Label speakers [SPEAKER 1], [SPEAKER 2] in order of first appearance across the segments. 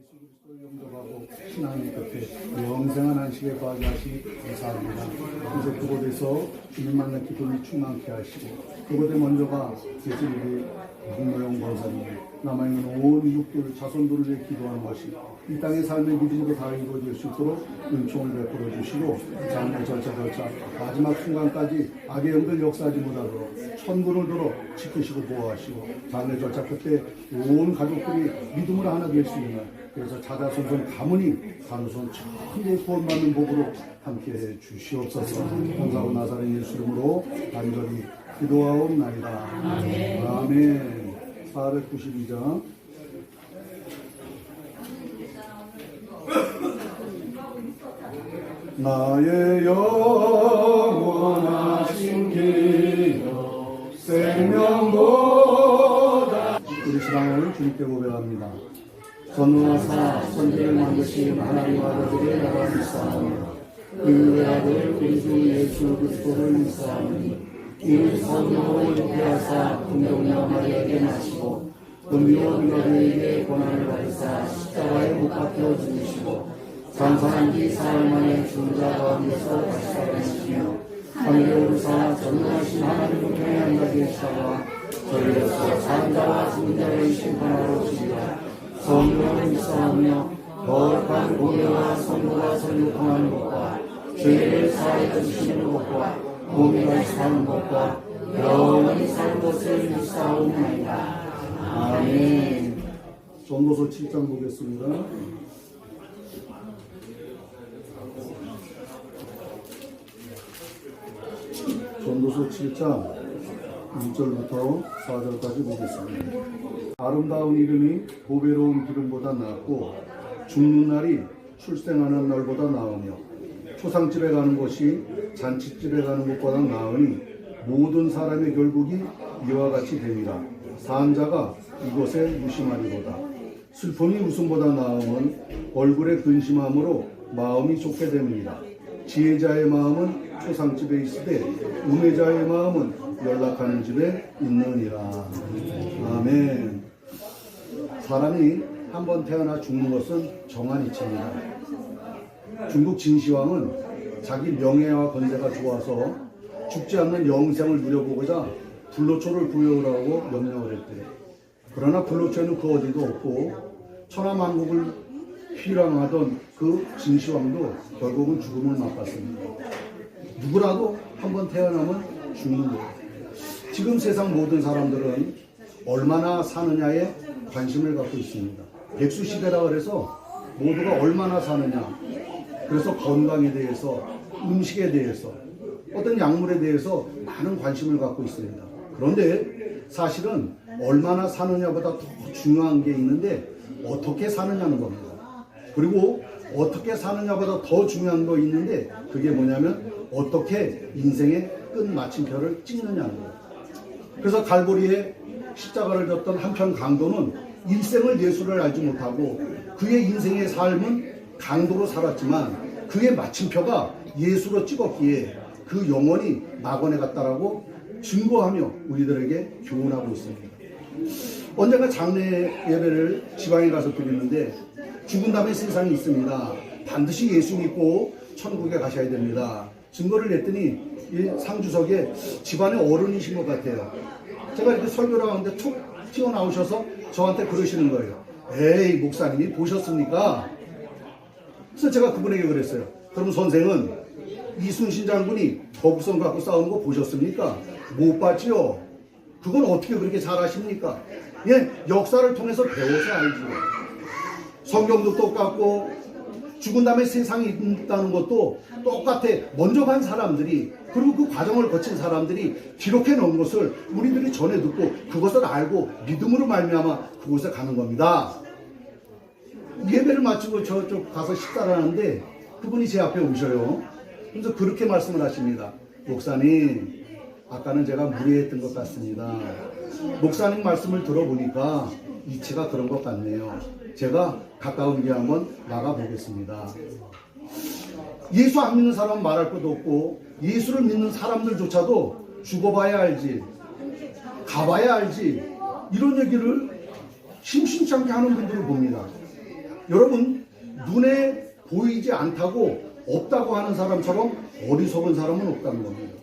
[SPEAKER 1] 예수 그리스도를 영접하고 신앙의 끝에 영생한 안식에 거하게 하시 감사합니다. 이제 그곳에서 주님 만나 기쁨이 충만케 하시고 그곳에 먼저가 예수님이 박노영 권사님 남아있는 온 육들 자손들을 위해 기도하는 것이 이 땅의 삶의 믿음으로 다 이루어질 수 있도록 은총을 베풀어 주시고 장래 절차 마지막 순간까지 악의 영들 역사하지 못하도록 천군을 들어 지키시고 보호하시고 장래 절차 끝에 온 가족들이 믿음으로 하나 될 수 있는 그래서 자자손손 가문이 간우손 천국을 구원받는 복으로 함께해 주시옵소서. 감사하고 나사렛 예수 이름으로 간절히 기도하옵나이다. 아멘. 492장 나의 영원하신 기도 생명보다 우리 신앙을 주님께 고백합니다. 전능하사 선지를 만드신 하나님 아들의 나라를 믿사오며 그 외아들 우리 주 예수 그리스도를 믿사오니 이를 성령으로 잉태하사 동정녀 마리아에게 나시고 본디오 빌라도에게 고난을 받으사 십자가에 못 박혀 죽으시고 장사한 뒤 사흘 만에 죽은 자 가운데서 다시 살아나시며 하늘에 오르사 전능하신 하나님 우편에 앉아 계시다가 저희로서 사는 자와 죽은 자를 심판하러 오시리라. 성령을 믿사오며 거룩한 공예와 성도가 설교하는 것과 죄를 사하여 주시는 것과 몸이 다시 사는 것과 영원히 사는 것을 믿사옵나이다. 아멘. 전도서 7장 보겠습니다. 전도서 7장 1절부터 4절까지 보겠습니다. 아름다운 이름이 보배로운 기름보다 낫고 죽는 날이 출생하는 날보다 나으며 초상집에 가는 것이 잔치집에 가는 것보다 나으니 모든 사람의 결국이 이와 같이 됩니다. 사한 자가 이것에 유심하리로다. 슬픔이 웃음보다 나음은 얼굴에 근심함으로 마음이 좋게 됩니다. 지혜자의 마음은 초상집에 있으되 우매자의 마음은 연락하는 집에 있느니라. 아멘. 사람이 한 번 태어나 죽는 것은 정한 이치입니다. 중국 진시황은 자기 명예와 권세가 좋아서 죽지 않는 영생을 누려보고자 불로초를 구해오라고 명령을 했대. 그러나 불로초에는 그 어디도 없고 천하만국을 휘랑하던 그 진시황도 결국은 죽음을 맛봤습니다. 누구라도 한 번 태어나면 죽는 거예요. 지금 세상 모든 사람들은 얼마나 사느냐에 관심을 갖고 있습니다. 백수시대라 그래서 모두가 얼마나 사느냐, 그래서 건강에 대해서, 음식에 대해서, 어떤 약물에 대해서 많은 관심을 갖고 있습니다. 그런데 사실은 얼마나 사느냐보다 더 중요한 게 있는데 어떻게 사느냐는 겁니다. 그리고 어떻게 사느냐보다 더 중요한 거 있는데 그게 뭐냐면 어떻게 인생의 끝 마침표를 찍느냐는 거예요. 그래서 갈보리에 십자가를 졌던 한편 강도는 일생을 예수를 알지 못하고 그의 인생의 삶은 강도로 살았지만 그의 마침표가 예수로 찍었기에 그 영혼이 낙원에 갔다라고 증거하며 우리들에게 교훈하고 있습니다. 언젠가 장례 예배를 지방에 가서 드리는데 죽은 다음에 세상이 있습니다. 반드시 예수 믿고 천국에 가셔야 됩니다. 증거를 냈더니 이 상주석에 집안의 어른이신 것 같아요. 제가 이렇게 설교를 하는데 툭 튀어나오셔서 저한테 그러시는 거예요. 에이, 목사님이 보셨습니까? 그래서 제가 그분에게 그랬어요. 그럼 선생은 이순신 장군이 거북선 갖고 싸우는 거 보셨습니까? 못 봤지요? 그건 어떻게 그렇게 잘하십니까? 예, 역사를 통해서 배워서 알지요. 성경도 똑같고 죽은 다음에 세상이 있다는 것도 똑같아. 먼저 간 사람들이 그리고 그 과정을 거친 사람들이 기록해 놓은 것을 우리들이 전해 듣고 그것을 알고 믿음으로 말미암아 그곳에 가는 겁니다. 예배를 마치고 저쪽 가서 식사를 하는데 그분이 제 앞에 오셔요. 그래서 그렇게 말씀을 하십니다. 목사님, 아까는 제가 무례했던 것 같습니다. 목사님 말씀을 들어보니까 이치가 그런 것 같네요. 제가 가까운 길 한번 나가보겠습니다. 예수 안 믿는 사람은 말할 것도 없고 예수를 믿는 사람들조차도 죽어봐야 알지, 가봐야 알지, 이런 얘기를 심심치 않게 하는 분들을 봅니다. 여러분, 눈에 보이지 않다고 없다고 하는 사람처럼 어리석은 사람은 없다는 겁니다.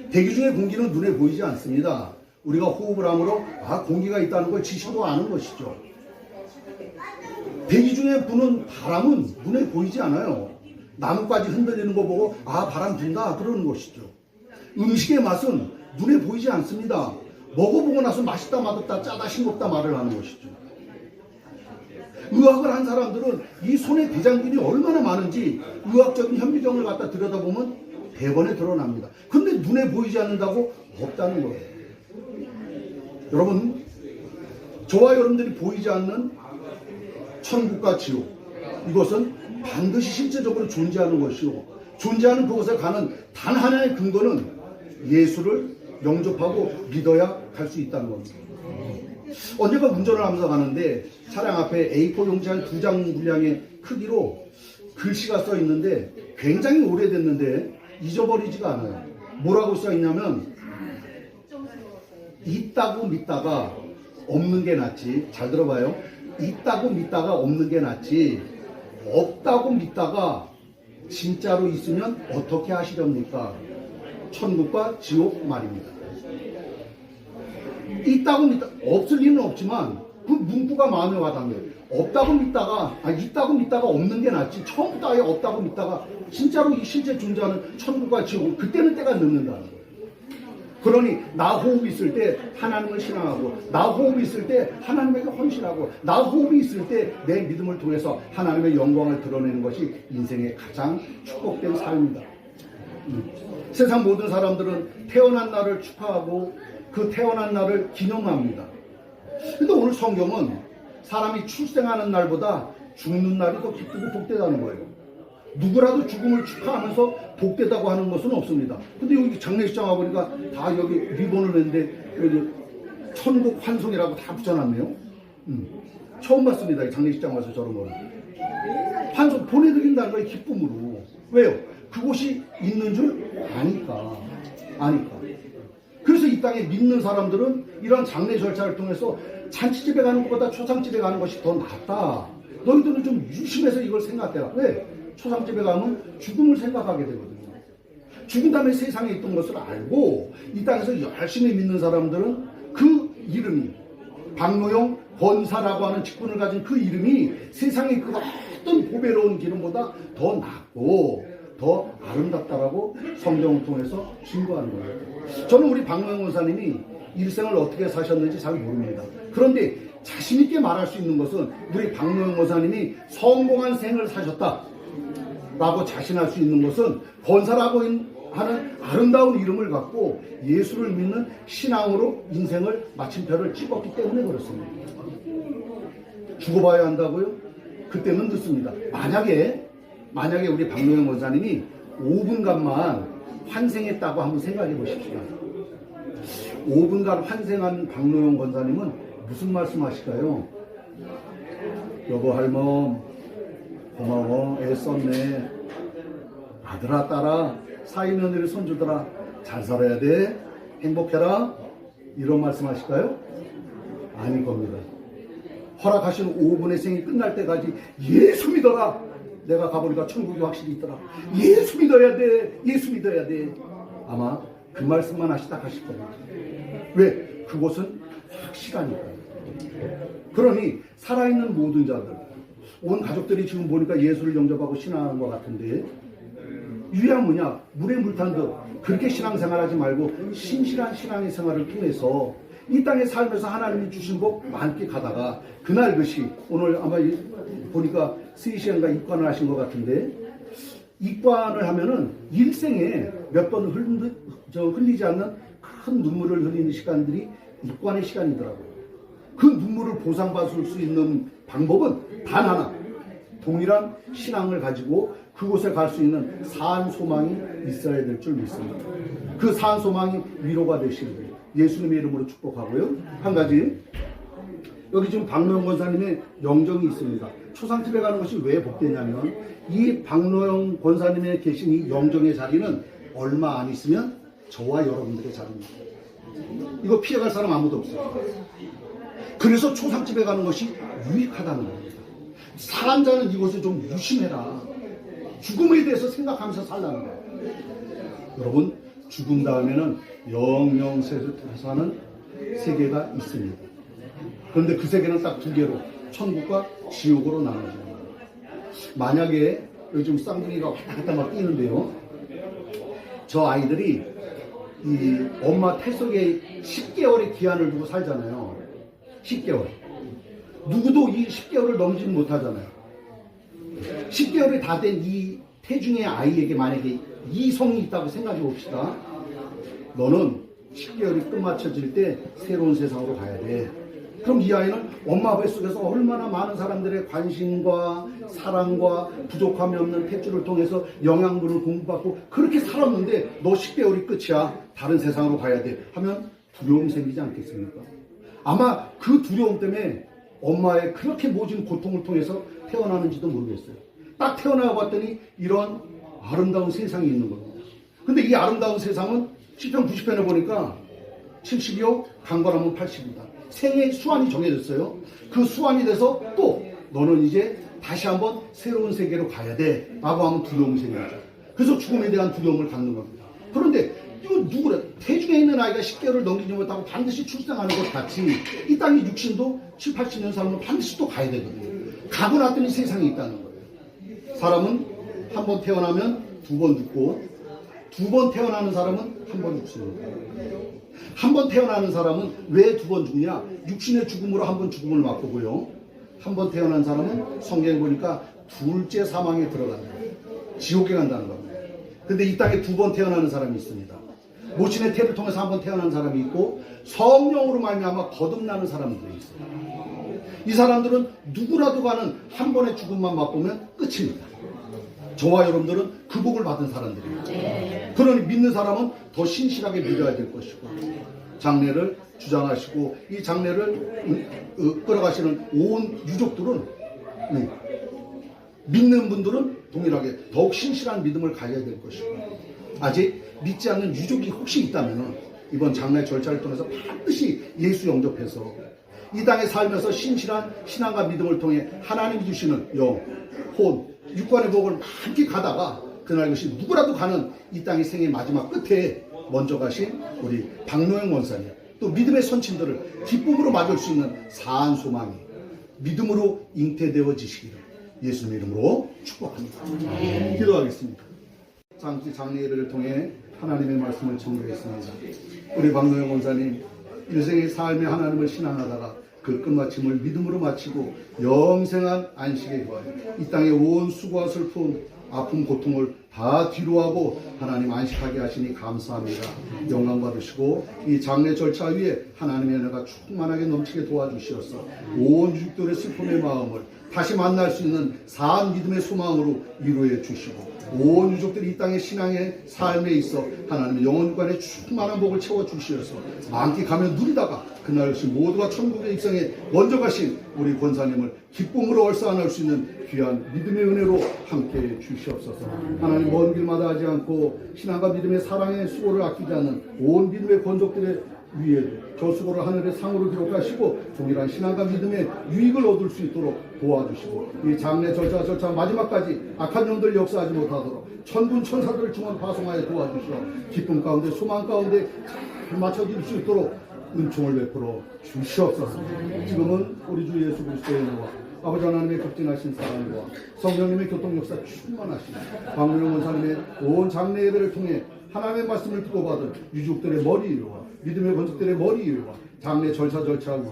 [SPEAKER 1] 대기 중에 공기는 눈에 보이지 않습니다. 우리가 호흡을 함으로 공기가 있다는 걸 지시도 아는 것이죠. 대기 중에 부는 바람은 눈에 보이지 않아요. 나뭇가지 흔들리는 거 보고 바람 분다 그러는 것이죠. 음식의 맛은 눈에 보이지 않습니다. 먹어보고 나서 맛있다 맛없다 짜다 싱겁다 말을 하는 것이죠. 의학을 한 사람들은 이 손에 대장균이 얼마나 많은지 의학적인 현미경을 갖다 들여다보면 대번에 드러납니다. 근데 눈에 보이지 않는다고 없다는 거예요. 여러분, 저와 여러분들이 보이지 않는 천국과 지옥, 이것은 반드시 실제적으로 존재하는 것이요, 존재하는 그곳에 가는 단 하나의 근거는 예수를 영접하고 믿어야 갈 수 있다는 겁니다. 언제가 운전을 하면서 가는데 차량 앞에 A4 용지 한 2장 분량의 크기로 글씨가 써 있는데 굉장히 오래됐는데 잊어버리지가 않아요. 뭐라고 써 있냐면, 있다고 믿다가 없는 게 낫지, 잘 들어봐요, 있다고 믿다가 없는 게 낫지, 없다고 믿다가 진짜로 있으면 어떻게 하시렵니까? 천국과 지옥 말입니다. 있다고 믿다, 없을 리는 없지만 그 문구가 마음에 와닿네요. 없다고 믿다가, 있다고 믿다가 없는 게 낫지, 처음부터 아예 없다고 믿다가 진짜로 이 실제 존재하는 천국과 지옥, 그때는 때가 늦는다는 거예요. 그러니 나 호흡이 있을 때 하나님을 신앙하고, 나 호흡이 있을 때 하나님에게 헌신하고, 나 호흡이 있을 때 내 믿음을 통해서 하나님의 영광을 드러내는 것이 인생의 가장 축복된 삶이다. 세상 모든 사람들은 태어난 날을 축하하고 그 태어난 날을 기념합니다. 근데 오늘 성경은 사람이 출생하는 날보다 죽는 날이 더 기쁘고 복되다는 거예요. 누구라도 죽음을 축하하면서 복되다고 하는 것은 없습니다. 근데 여기 장례식장 와보니까 다 여기 리본을 했는데 여기 천국 환송이라고 다 붙여놨네요. 처음 봤습니다. 장례식장 와서 저런 거는. 환송 보내드린다는 거예요. 기쁨으로. 왜요? 그곳이 있는 줄 아니까. 그래서 이 땅에 믿는 사람들은 이런 장례 절차를 통해서 잔치집에 가는 것보다 초상집에 가는 것이 더 낫다. 너희들은 좀 유심해서 이걸 생각해라. 왜? 초상집에 가면 죽음을 생각하게 되거든요. 죽은 다음에 세상에 있던 것을 알고 이 땅에서 열심히 믿는 사람들은 그 이름이, 박노용 권사라고 하는 직분을 가진 그 이름이 세상의 그 어떤 보배로운 기름보다 더 낫고 더 아름답다라고 성경을 통해서 증거하는 거예요. 저는 우리 박노용 권사님이 일생을 어떻게 사셨는지 잘 모릅니다. 그런데 자신 있게 말할 수 있는 것은 우리 박노용 권사님이 성공한 생을 사셨다 라고 자신할 수 있는 것은 권사라고 하는 아름다운 이름을 갖고 예수를 믿는 신앙으로 인생을 마침표를 찍었기 때문에 그렇습니다. 죽어봐야 한다고요? 그때는 늦습니다. 만약에 우리 박노영 권사님이 5분간만 환생했다고 한번 생각해 보십시오. 5분간 환생한 박노영 권사님은 무슨 말씀 하실까요? 여보 할멈 고마워, 애썼네, 아들아 딸아 사위 며느리 손주들아 잘 살아야 돼, 행복해라, 이런 말씀 하실까요? 아닐 겁니다. 허락하신 5분의 생이 끝날 때까지 예수 믿어라, 내가 가보니까 천국이 확실히 있더라, 예수 믿어야 돼, 예수 믿어야 돼, 아마 그 말씀만 하시다 가실 겁니다. 왜? 그곳은 확실하니까요. 그러니 살아있는 모든 자들, 온 가족들이 지금 보니까 예수를 영접하고 신앙하는 것 같은데, 유야 뭐냐? 물에 물 탄 듯 그렇게 신앙생활하지 말고 신실한 신앙의 생활을 통해서 이 땅에 살면서 하나님이 주신 복 만끽하다가 그날 것이, 오늘 아마 보니까 3시간가 입관을 하신 것 같은데, 입관을 하면은 일생에 몇 번 흘리지 않는 큰 눈물을 흘리는 시간들이 입관의 시간이더라고요. 그 눈물을 보상받을 수 있는 방법은 단 하나, 동일한 신앙을 가지고 그곳에 갈 수 있는 사한 소망이 있어야 될 줄 믿습니다. 그 사한 소망이 위로가 되시길 예수님의 이름으로 축복하고요. 한 가지, 여기 지금 박노영 권사님의 영정이 있습니다. 초상집에 가는 것이 왜 복되냐면, 이 박노영 권사님의 계신 이 영정의 자리는 얼마 안 있으면 저와 여러분들의 자리입니다. 이거 피해갈 사람 아무도 없어요. 그래서 초상집에 가는 것이 유익하다는 겁니다. 사람 자는 이것을 좀 유심해라. 죽음에 대해서 생각하면서 살라는 거예요. 여러분, 죽은 다음에는 영영세를 사는 세계가 있습니다. 그런데 그 세계는 딱 두 개로 천국과 지옥으로 나눠집니다. 만약에 요즘 쌍둥이가 왔다 갔다 막 뛰는데요, 저 아이들이 이 엄마 태석에 10개월의 기한을 두고 살잖아요. 10개월. 누구도 이 10개월을 넘지는 못하잖아요. 10개월이 다 된 이 태중의 아이에게 만약에 이성이 있다고 생각해 봅시다. 너는 10개월이 끝마쳐질 때 새로운 세상으로 가야 돼. 그럼 이 아이는 엄마 뱃속에서 얼마나 많은 사람들의 관심과 사랑과 부족함이 없는 탯줄을 통해서 영양분을 공부받고 그렇게 살았는데 너 10개월이 끝이야. 다른 세상으로 가야 돼. 하면 두려움이 생기지 않겠습니까? 아마 그 두려움 때문에 엄마의 그렇게 모진 고통을 통해서 태어나는지도 모르겠어요. 딱 태어나 봤더니 이런 아름다운 세상이 있는 겁니다. 근데 이 아름다운 세상은 시편 90편에 보니까 70이요, 강건하면 80이다. 생의 수완이 정해졌어요. 그 수완이 돼서 또 너는 이제 다시 한번 새로운 세계로 가야 돼 라고 하면 두려움이 생겨요. 그래서 죽음에 대한 두려움을 갖는 겁니다. 그런데 이거 누구래? 태중에 있는 아이가 10개월을 넘기지 못하고 반드시 출생하는 것 같이 이 땅의 육신도 7, 80년 살면 반드시 또 가야 되거든요. 가고 났더니 세상이 있다는 거예요. 사람은 한 번 태어나면 두 번 죽고 두 번 태어나는 사람은 한 번 죽습니다. 한 번 태어나는 사람은 왜 두 번 죽냐? 육신의 죽음으로 한 번 죽음을 맛보고요. 한 번 태어난 사람은 성경에 보니까 둘째 사망에 들어간다. 지옥에 간다는 겁니다. 근데 이 땅에 두 번 태어나는 사람이 있습니다. 모친의 태를 통해서 한 번 태어난 사람이 있고 성령으로 말미암아 거듭나는 사람들이 있어요. 이 사람들은 누구라도 가는 한 번의 죽음만 맛보면 끝입니다. 저와 여러분들은 그 복을 받은 사람들이에요. 그러니 믿는 사람은 더 신실하게 믿어야 될 것이고 장례를 주장하시고 이 장례를 끌어가시는 온 유족들은 믿는 분들은 동일하게 더욱 신실한 믿음을 가져야 될 것이고 아직 믿지 않는 유족이 혹시 있다면 이번 장례 절차를 통해서 반드시 예수 영접해서 이 땅에 살면서 신실한 신앙과 믿음을 통해 하나님이 주시는 영, 혼, 육관의 복을 많이 가다가 그날 것이 누구라도 가는 이 땅의 생의 마지막 끝에 먼저 가신 우리 박노영 원사님 또 믿음의 선친들을 기쁨으로 맞을 수 있는 사한 소망이 믿음으로 잉태되어지시기를 예수님 이름으로 축복합니다. 기도하겠습니다. 장례 예배를 통해 하나님의 말씀을 증거했습니다. 우리 박노영 원사님 인생의 삶에 하나님을 신앙하다가 그 끝마침을 믿음으로 마치고 영생한 안식에 구하여 이 땅의 온 수고와 슬픔, 아픔, 고통을 다 뒤로하고 하나님 안식하게 하시니 감사합니다. 영광 받으시고 이 장례 절차 위에 하나님의 은혜가 충만하게 넘치게 도와주시어서 온 유족들의 슬픔의 마음을 다시 만날 수 있는 사한 믿음의 소망으로 위로해 주시고 온 유족들이 이 땅의 신앙의 삶에 있어 하나님의 영혼관에 충만한 복을 채워주시어서 만끽하며 누리다가 그날시 모두가 천국에 입성해 먼저 가신 우리 권사님을 기쁨으로 얼싸안을 수 있는 귀한 믿음의 은혜로 함께해 주시옵소서. 하나님 먼 길마다 하지 않고 신앙과 믿음의 사랑의 수고를 아끼지 않는 온 믿음의 권족들의 위에도 저 수고를 하늘의 상으로 기록하시고 동일한 신앙과 믿음의 유익을 얻을 수 있도록 도와주시고 이 장례 절차 마지막까지 악한 영들 역사하지 못하도록 천군 천사들을 중원 파송하여 도와주시어 기쁨 가운데 소망 가운데 잘 맞춰질 수 있도록 은총을 베풀어 주시옵소서. 지금은 우리 주 예수 그리스도의 은혜와 아버지 하나님의 극진하신 사랑과 성령님의 교통 역사 충만하신 박노영 원사님의 온 장례 예배를 통해 하나님의 말씀을 듣고 받은 유족들의 머리 위와 믿음의 권속들의 머리 위와 장례 절차 위에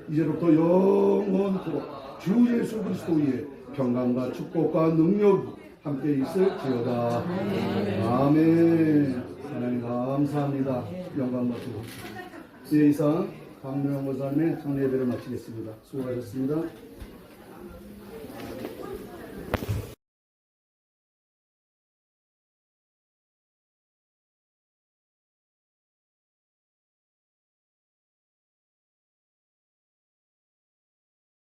[SPEAKER 1] 이제부터 영원토록 주 예수 그리스도의 평강과 축복과 능력이 함께 있을지어다. 아멘. 하나님 감사합니다. 영광 받으시고 이상 박노영 원사님의 장례 예배를 마치겠습니다. 수고하셨습니다.